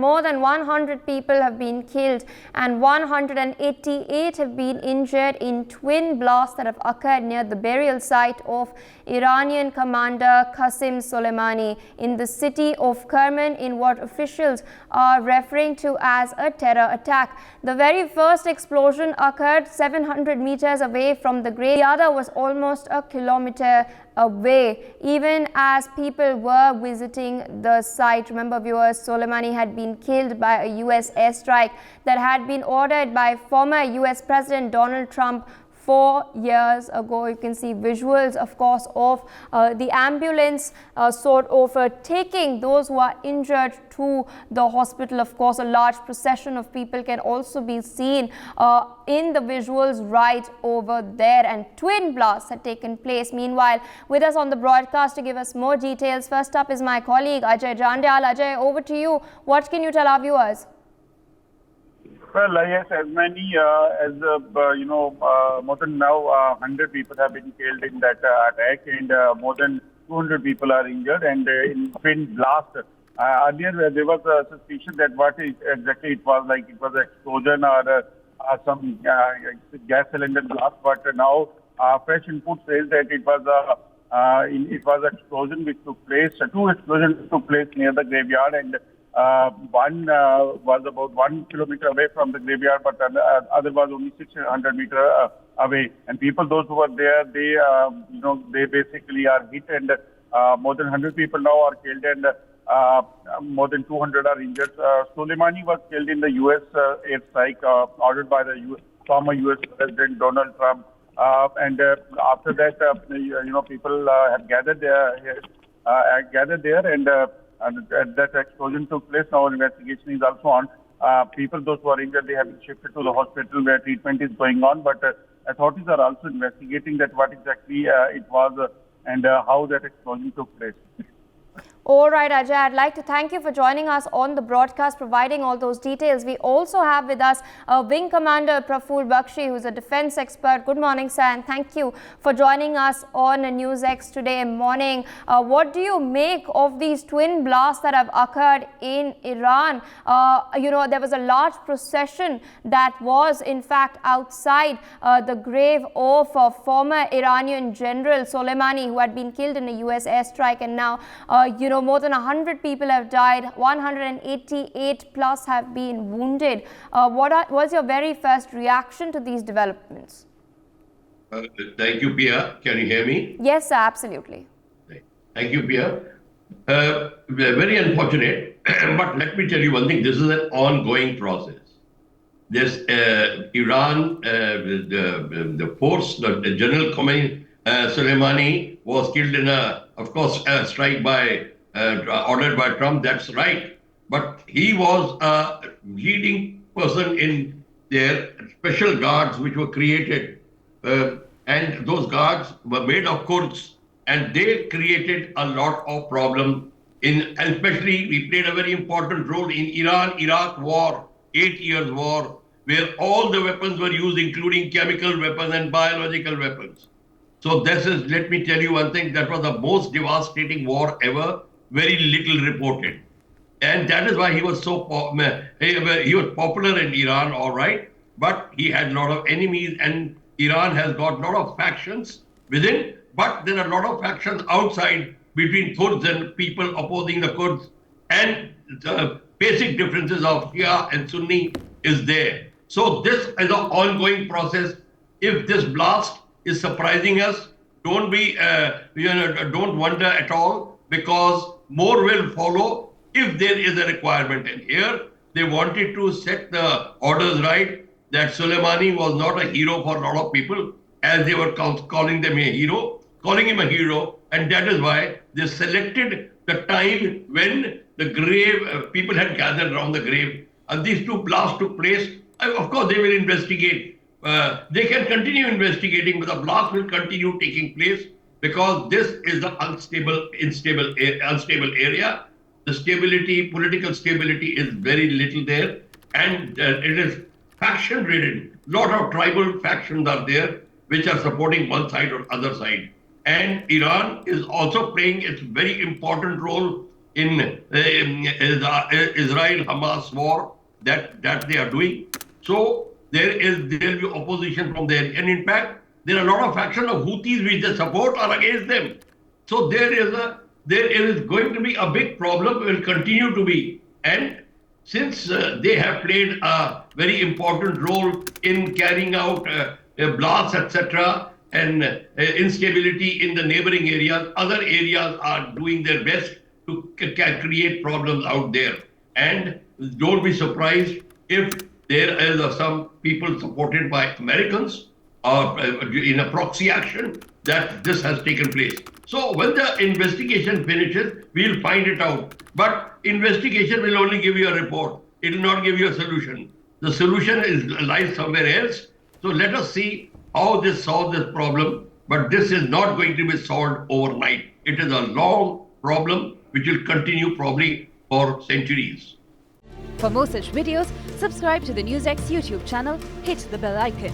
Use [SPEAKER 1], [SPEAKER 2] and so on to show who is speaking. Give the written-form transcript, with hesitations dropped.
[SPEAKER 1] more than 100 people have been killed and 188 have been injured in twin blasts that have occurred near the burial site of Iranian commander Qasem Soleimani in the city of Kermin in what officials are referring to as a terror attack. The very first explosion occurred 700 meters away from the grave. The other was almost a kilometer away, even as people were visiting the site. Remember, viewers, Soleimani had been killed by a US airstrike that had been ordered by former US President Donald Trump 4 years ago. You can see visuals, of course, of the ambulance taking those who are injured to the hospital. Of course, a large procession of people can also be seen in the visuals right over there, and twin blasts had taken place. Meanwhile, with us on the broadcast to give us more details, first up is my colleague Ajay Jandyal. Ajay, over to you. What can you tell our viewers?
[SPEAKER 2] Well, yes, as many more than now 100 people have been killed in that attack, and more than 200 people are injured. And in twin blast, earlier there was a suspicion that what exactly it was, like it was an explosion or some gas cylinder blast. But now fresh input says that it was an explosion which took place. Two explosions took place near the graveyard, and one was about 1 kilometer away from the graveyard, but the other was only 600 meters away. And people, those who were there, they basically are hit, and more than 100 people now are killed, and more than 200 are injured. Soleimani was killed in the U.S. airstrike ordered by the former U.S. President Donald Trump. And after that, people have gathered there, and that explosion took place. Now investigation is also on. People, those who are injured, they have been shifted to the hospital where treatment is going on. But authorities are also investigating that what exactly it was and how that explosion took place.
[SPEAKER 1] All right, Ajay, I'd like to thank you for joining us on the broadcast, providing all those details. We also have with us Wing Commander Praful Bakshi, who's a defense expert. Good morning, sir, and thank you for joining us on NewsX today morning. What do you make of these twin blasts that have occurred in Iran? There was a large procession that was, in fact, outside the grave of former Iranian General Soleimani, who had been killed in a US airstrike, and now, more than 100 people have died, 188 plus have been wounded. What was your very first reaction to these developments?
[SPEAKER 3] Thank you, Pia. Can you hear me?
[SPEAKER 1] Yes, sir, absolutely.
[SPEAKER 3] Thank you, Pia. Very unfortunate, but let me tell you one thing. This is an ongoing process. This Iran, the force, the General Khomeini, Soleimani was killed in a strike ordered by Trump. That's right. But he was a leading person in their special guards which were created. And those guards were made of Kurds, and they created a lot of problem especially we played a very important role in Iran-Iraq war, 8 years war, where all the weapons were used, including chemical weapons and biological weapons. So let me tell you one thing, that was the most devastating war ever, very little reported. And that is why he was he was popular in Iran, all right, but he had a lot of enemies, and Iran has got a lot of factions within, but there are a lot of factions outside between Kurds and people opposing the Kurds, and the basic differences of Shia and Sunni is there. So this is an ongoing process. If this blast is surprising us, don't wonder at all, because more will follow if there is a requirement. And here they wanted to set the orders right, that Soleimani was not a hero for a lot of people, as they were calling him a hero, and that is why they selected the time when the grave, people had gathered around the grave, and these two blasts took place. Of course, they will investigate. They can continue investigating, but the blast will continue taking place, because this is the unstable area. The stability, political stability is very little there, and it is faction-ridden. A lot of tribal factions are there, which are supporting one side or other side. And Iran is also playing its very important role in the Israel-Hamas war that they are doing. So there will be opposition from there. And in fact, there are a lot of factions of Houthis which they support or against them. So there is going to be a big problem, will continue to be. And since they have played a very important role in carrying out blasts, etc., and instability in the neighboring areas, other areas are doing their best to create problems out there. And don't be surprised if there is some people supported by Americans or in a proxy action that this has taken place. So when the investigation finishes, we'll find it out. But investigation will only give you a report. It will not give you a solution. The solution lies somewhere else. So let us see how this solves this problem. But this is not going to be solved overnight. It is a long problem which will continue probably for centuries.
[SPEAKER 4] For more such videos, subscribe to the NewsX YouTube channel, hit the bell icon.